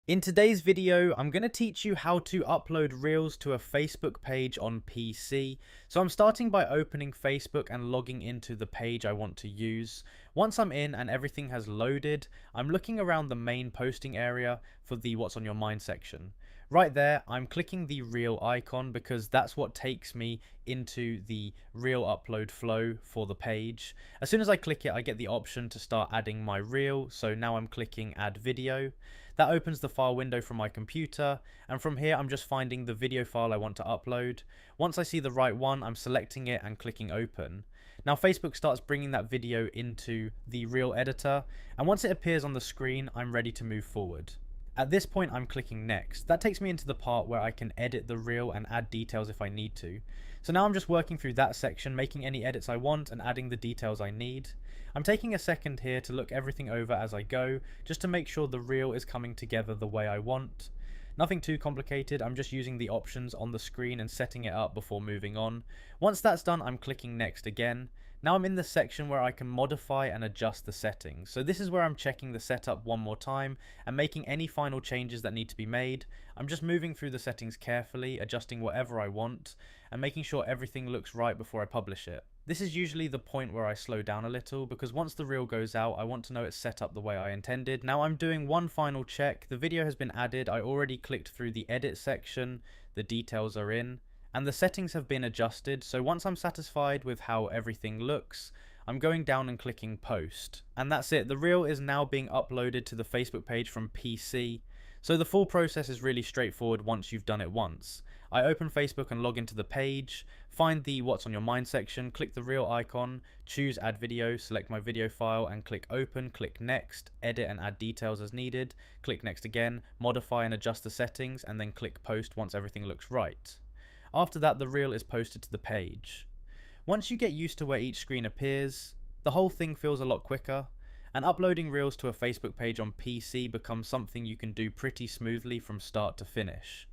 In today's video, I'm going to teach you how to upload Reels to a Facebook page on PC. So I'm starting by opening Facebook and logging into the page I want to use. Once I'm in and everything has loaded, I'm looking around the main posting area for the What's on Your Mind section. Right there, I'm clicking the Reel icon because that's what takes me into the Reel upload flow for the page. As soon as I click it, I get the option to start adding my Reel. So now I'm clicking Add Video. That opens the file window from my computer, and from here I'm just finding the video file I want to upload. Once I see the right one, I'm selecting it and clicking open. Now Facebook starts bringing that video into the Reel editor, and once it appears on the screen, I'm ready to move forward. At this point, I'm clicking next. That takes me into the part where I can edit the reel and add details if I need to. So now I'm just working through that section, making any edits I want and adding the details I need. I'm taking a second here to look everything over as I go, just to make sure the reel is coming together the way I want. Nothing too complicated, I'm just using the options on the screen and setting it up before moving on. Once that's done, I'm clicking next again. Now I'm in the section where I can modify and adjust the settings. So this is where I'm checking the setup one more time and making any final changes that need to be made. I'm just moving through the settings carefully, adjusting whatever I want, and making sure everything looks right before I publish it. This is usually the point where I slow down a little, because once the reel goes out, I want to know it's set up the way I intended. Now I'm doing one final check. The video has been added. I already clicked through the edit section. The details are in, and the settings have been adjusted. So once I'm satisfied with how everything looks, I'm going down and clicking post. And that's it. The reel is now being uploaded to the Facebook page from PC. So the full process is really straightforward once you've done it once. I open Facebook and log into the page, find the What's on Your Mind section, click the reel icon, choose Add Video, select my video file and click Open, click Next, edit and add details as needed, click Next again, modify and adjust the settings, and then click Post once everything looks right. After that, the reel is posted to the page. Once you get used to where each screen appears, the whole thing feels a lot quicker, and uploading reels to a Facebook page on PC becomes something you can do pretty smoothly from start to finish.